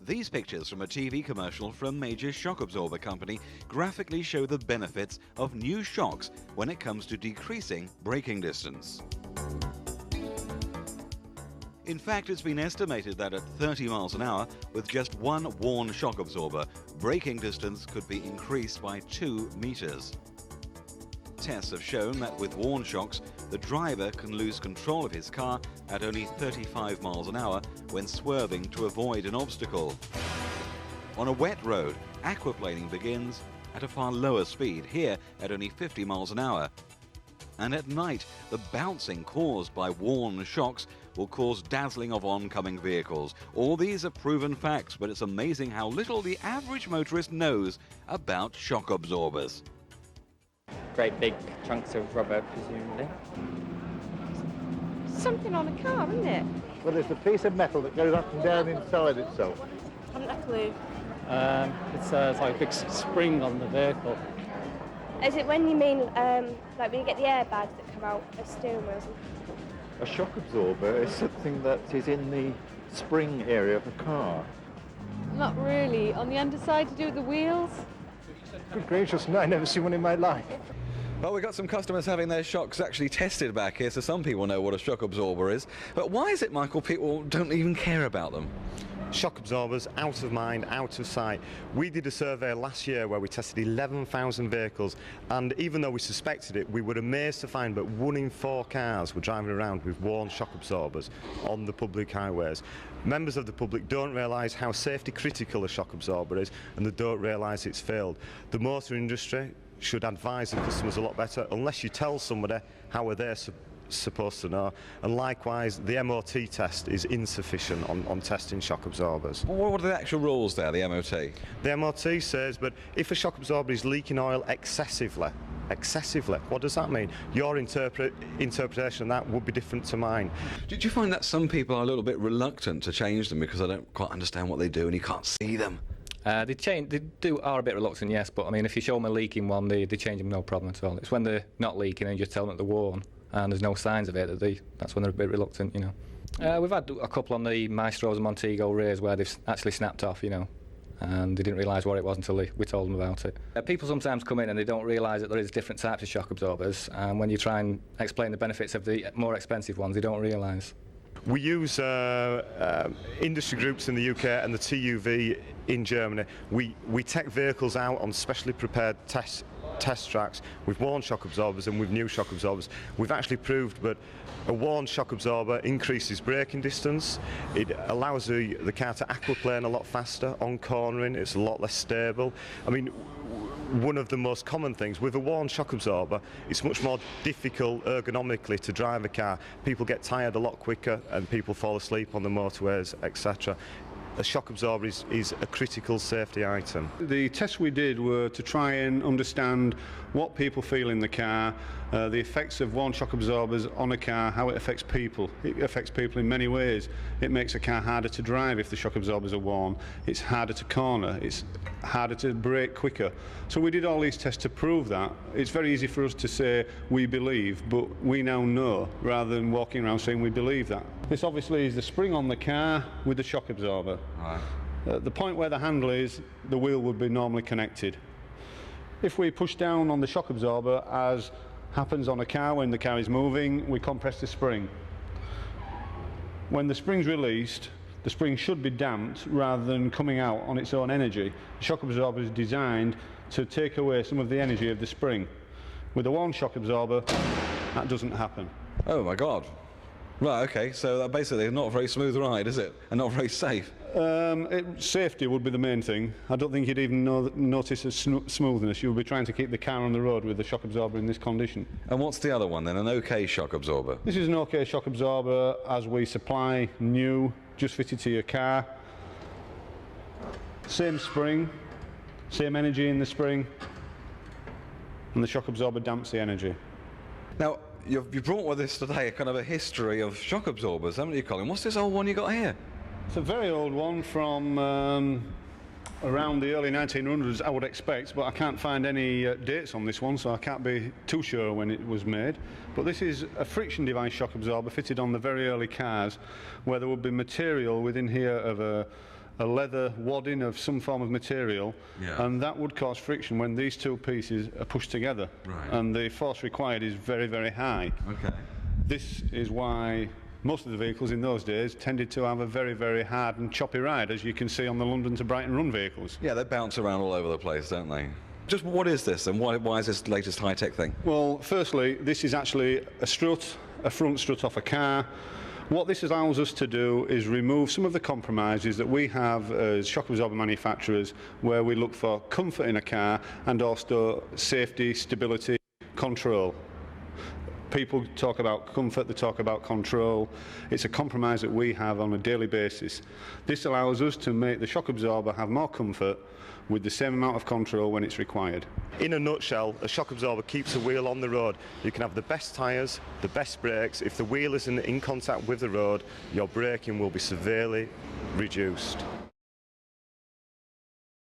These pictures from a TV commercial from a major shock absorber company graphically show the benefits of new shocks when it comes to decreasing braking distance. In fact, it's been estimated that at 30 miles an hour, with just one worn shock absorber, braking distance could be increased by 2 meters. Tests have shown that with worn shocks, the driver can lose control of his car at only 35 miles an hour when swerving to avoid an obstacle. On a wet road, aquaplaning begins at a far lower speed, here at only 50 miles an hour. And at night, the bouncing caused by worn shocks will cause dazzling of oncoming vehicles. All these are proven facts, but it's amazing how little the average motorist knows about shock absorbers. Great big chunks of rubber, presumably. Something on a car, isn't it? Well, it's a piece of metal that goes up and down inside itself. I haven't a clue. It's like a big spring on the vehicle. Is it when you mean, like when you get the airbags that come out of steering wheels? A shock absorber is something that is in the spring area of the car. Not really. On the underside to do with the wheels? Good gracious, no, I've never seen one in my life. Well, we've got some customers having their shocks actually tested back here, so some people know what a shock absorber is. But why is it, Michael, people don't even care about them? Shock absorbers, out of mind, out of sight. We did a survey last year where we tested 11,000 vehicles, and even though we suspected it, we were amazed to find that 1 in 4 cars were driving around with worn shock absorbers on the public highways. Members of the public don't realise how safety critical a shock absorber is, and they don't realise it's failed. The motor industry should advise the customers a lot better. Unless you tell somebody, how are they supposed to know? And likewise, the MOT test is insufficient on testing shock absorbers. Well, what are the actual rules there, the MOT? The MOT says that if a shock absorber is leaking oil excessively, what does that mean? Your interpretation of that would be different to mine. Did you find that some people are a little bit reluctant to change them because they don't quite understand what they do and you can't see them? Are a bit reluctant, yes, but I mean, if you show them a leaking one, they change them no problem at all. It's when they're not leaking and you just tell them that they're worn and there's no signs of it, that's when they're a bit reluctant, you know. We've had a couple on the Maestros and Montego Rays where they've actually snapped off, you know, and they didn't realise what it was until we told them about it. People sometimes come in and they don't realise that there is different types of shock absorbers, and when you try and explain the benefits of the more expensive ones, they don't realise. We use industry groups in the UK and the TUV in Germany. We take vehicles out on specially prepared test tracks with worn shock absorbers and with new shock absorbers. We've actually proved that a worn shock absorber increases braking distance. It allows the car to aquaplane a lot faster on cornering. It's a lot less stable. I mean, one of the most common things with a worn shock absorber, it's much more difficult ergonomically to drive a car. People get tired a lot quicker and people fall asleep on the motorways, etc. A shock absorber is a critical safety item. The tests we did were to try and understand what people feel in the car, the effects of worn shock absorbers on a car, how it affects people. It affects people in many ways. It makes a car harder to drive if the shock absorbers are worn. It's harder to corner. It's harder to brake quicker. So we did all these tests to prove that. It's very easy for us to say we believe, but we now know, rather than walking around saying we believe that. This obviously is the spring on the car with the shock absorber. Right. The point where the handle is, the wheel would be normally connected. If we push down on the shock absorber, as happens on a car when the car is moving, we compress the spring. When the spring's released, the spring should be damped rather than coming out on its own energy. The shock absorber is designed to take away some of the energy of the spring. With a worn shock absorber, that doesn't happen. Oh my God. Right, okay, so basically not a very smooth ride, is it? And not very safe? Safety would be the main thing. I don't think you'd even notice a smoothness. You would be trying to keep the car on the road with the shock absorber in this condition. And what's the other one then, an OK shock absorber? This is an OK shock absorber as we supply new, just fitted to your car. Same spring, same energy in the spring, and the shock absorber damps the energy. Now, you've brought with us today a kind of a history of shock absorbers, haven't you, Colin? What's this old one you got here? It's a very old one from around the early 1900s, I would expect, but I can't find any dates on this one, so I can't be too sure when it was made. But this is a friction device shock absorber fitted on the very early cars, where there would be material within here of a leather wadding of some form of material, and that would cause friction when these two pieces are pushed together. Right. And the force required is very, very high. Okay. This is why most of the vehicles in those days tended to have a very, very hard and choppy ride, as you can see on the London to Brighton Run vehicles. Yeah, they bounce around all over the place, don't they? Just what is this, and why is this latest high-tech thing? Well, firstly, this is actually a strut, a front strut off a car. What this allows us to do is remove some of the compromises that we have as shock absorber manufacturers, where we look for comfort in a car and also safety, stability, control. People talk about comfort, they talk about control. It's a compromise that we have on a daily basis. This allows us to make the shock absorber have more comfort with the same amount of control when it's required. In a nutshell, a shock absorber keeps a wheel on the road. You can have the best tyres, the best brakes. If the wheel isn't in contact with the road, your braking will be severely reduced.